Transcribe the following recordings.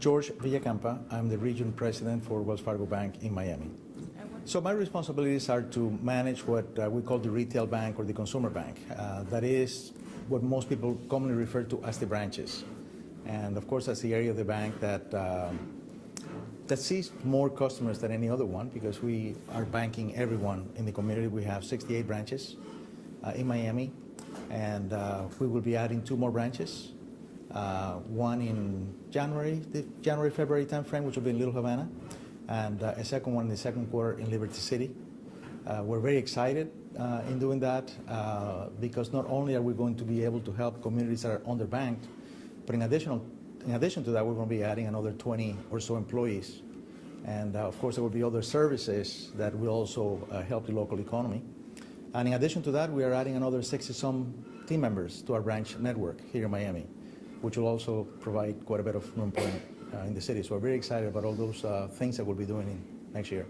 Jorge Villacampa. I'm the region president for Wells Fargo Bank in Miami. So my responsibilities are to manage what we call the retail bank or the consumer bank. That is what most people commonly refer to as the branches. And of course, that's the area of the bank that sees more customers than any other one because we are banking everyone in the community. We have 68 branches in Miami, and we will be adding 2 more branches. One in the January-February timeframe, which will be in Little Havana, and a second one in the second quarter in Liberty City. We're very excited in doing that because not only are we going to be able to help communities that are underbanked, but in addition to that, we're going to be adding another 20 or so employees. And of course, there will be other services that will also help the local economy. And in addition to that, we are adding another 60-some team members to our branch network here in Miami, which will also provide quite a bit of employment in the city. So we're very excited about all those things that we'll be doing next year.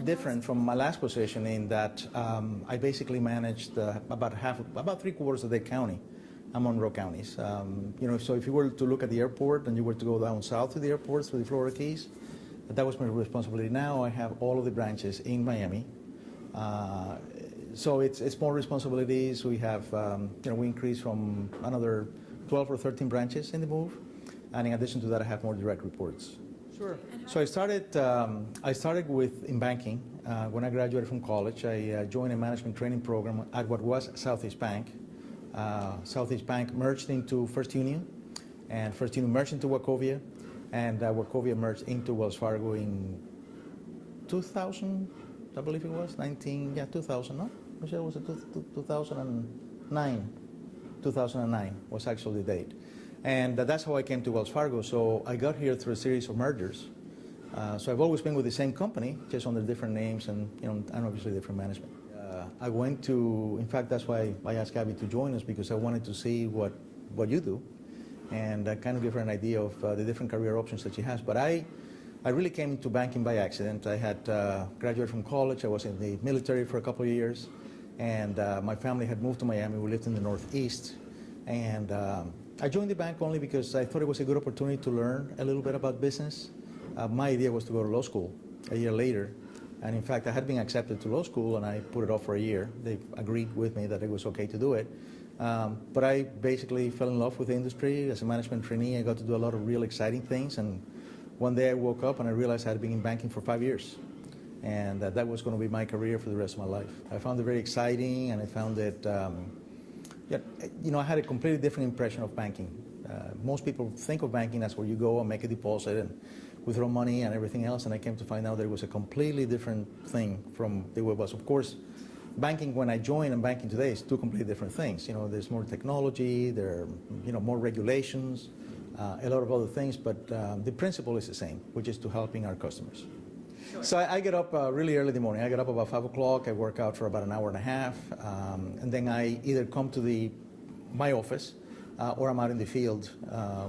Different from my last position in that I basically managed about 3/4 of the county. Monroe counties. So if you were to look at the airport and you were to go down south to the airport through the Florida Keys, that was my responsibility. Now I have all of the branches in Miami. So it's more responsibilities. We have, we increased from another 12 or 13 branches in the move. And in addition to that, I have more direct reports. Sure. So I started in banking. When I graduated from college, I joined a management training program at what was Southeast Bank. Southeast Bank merged into First Union, and First Union merged into Wachovia, and Wachovia merged into Wells Fargo in 2000, I believe it was, 2000, no? Michelle, was it 2009? 2009 was actually the date. And that's how I came to Wells Fargo. So I got here through a series of mergers. So I've always been with the same company, just under different names and, and obviously different management. I went to, in fact, that's why I asked Gabby to join us, because I wanted to see what you do and kind of give her an idea of the different career options that she has. But I really came into banking by accident. I had graduated from college. I was in the military for a couple of years, and my family had moved to Miami. We lived in the Northeast, and I joined the bank only because I thought it was a good opportunity to learn a little bit about business. My idea was to go to law school a year later. And in fact, I had been accepted to law school, and I put it off for a year. They agreed with me that it was okay to do it. But I basically fell in love with the industry. As a management trainee, I got to do a lot of real exciting things. And one day I woke up and I realized I had been in banking for 5 years. And that was going to be my career for the rest of my life. I found it very exciting, and I found it, I had a completely different impression of banking. Most people think of banking as where you go and make a deposit and withdraw money and everything else, and I came to find out that it was a completely different thing from the way it was. Of course, banking when I joined and banking today is 2 completely different things. There's more technology, there are, more regulations, a lot of other things, but the principle is the same, which is to helping our customers. Sure. So I get up really early in the morning. I get up about 5 o'clock. I work out for about an hour and a half, and then I either come to my office, or I'm out in the field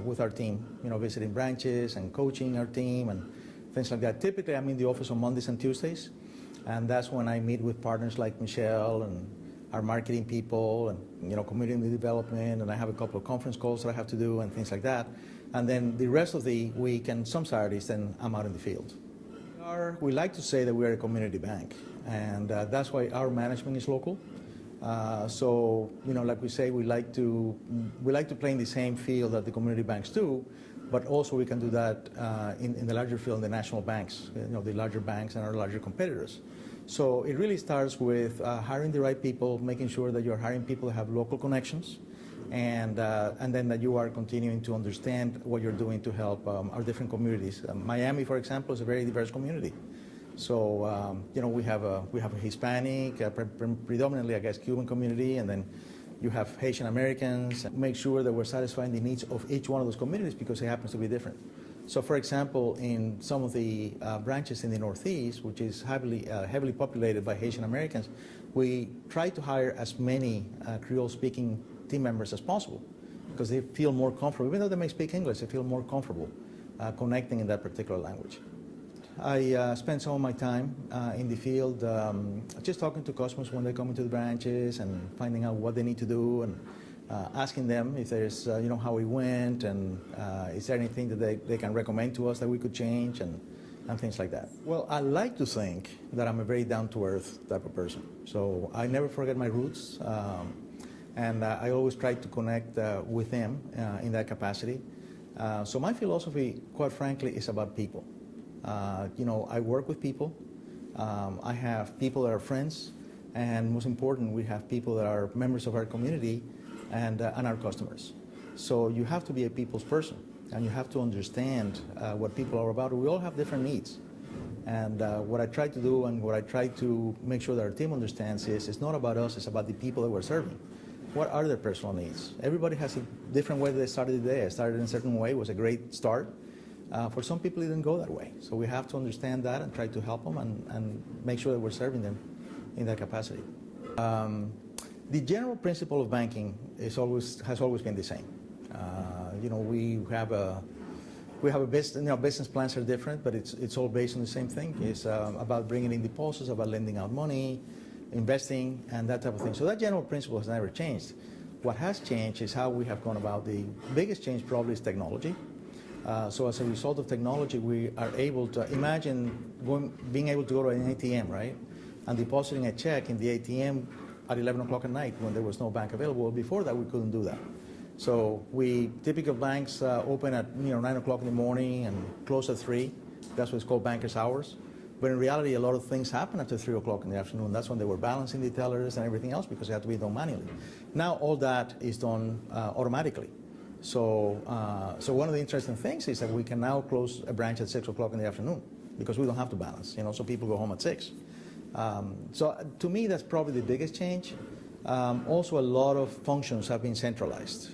with our team, visiting branches and coaching our team and things like that. Typically, I'm in the office on Mondays and Tuesdays, and that's when I meet with partners like Michelle and our marketing people and, community development, and I have a couple of conference calls that I have to do and things like that. And then the rest of the week and some Saturdays, then I'm out in the field. We like to say that we are a community bank, and that's why our management is local. So, like we say, we like to play in the same field that the community banks do, but also we can do that in the larger field in the national banks, the larger banks and our larger competitors. So it really starts with hiring the right people, making sure that you're hiring people that have local connections, and then that you are continuing to understand what you're doing to help our different communities. Miami, for example, is a very diverse community. So, we have a Hispanic, predominantly, I guess, Cuban community, and then you have Haitian Americans. Make sure that we're satisfying the needs of each one of those communities because it happens to be different. So, for example, in some of the branches in the Northeast, which is heavily populated by Haitian Americans, we try to hire as many Creole-speaking team members as possible because they feel more comfortable. Even though they may speak English, they feel more comfortable connecting in that particular language. I spend some of my time in the field just talking to customers when they come into the branches and finding out what they need to do and asking them if there's, how it went, and is there anything that they can recommend to us that we could change, and things like that. Well, I like to think that I'm a very down-to-earth type of person. So I never forget my roots, and I always try to connect with them in that capacity. So my philosophy, quite frankly, is about people. I work with people. I have people that are friends, and most important, we have people that are members of our community and our customers. So you have to be a people's person, and you have to understand what people are about. We all have different needs. And what I try to do and what I try to make sure that our team understands is it's not about us, it's about the people that we're serving. What are their personal needs? Everybody has a different way that they started the day. I started in a certain way, it was a great start. For some people, it didn't go that way. So we have to understand that and try to help them and make sure that we're serving them in that capacity. The general principle of banking has always been the same. We have a business, business plans are different, but it's all based on the same thing. It's about bringing in deposits, about lending out money, investing, and that type of thing. So that general principle has never changed. What has changed is how we have gone about. The biggest change probably is technology. So as a result of technology, we are able to imagine being able to go to an ATM, right, and depositing a check in the ATM at 11 o'clock at night when there was no bank available. Before that, we couldn't do that. So typical banks open at 9 o'clock in the morning and close at 3. That's what's called bankers' hours. But in reality, a lot of things happen after 3 o'clock in the afternoon. That's when they were balancing the tellers and everything else because it had to be done manually. Now all that is done automatically. So one of the interesting things is that we can now close a branch at 6 o'clock in the afternoon because we don't have to balance. So people go home at 6. So to me, that's probably the biggest change. Also, a lot of functions have been centralized,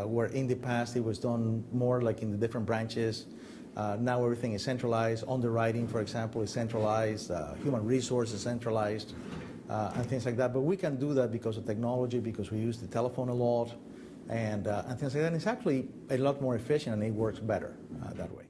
where in the past it was done more like in the different branches. Now everything is centralized. Underwriting, for example, is centralized. Human resources is centralized, and things like that. But we can do that because of technology, because we use the telephone a lot, and things like that. And it's actually a lot more efficient, and it works better that way.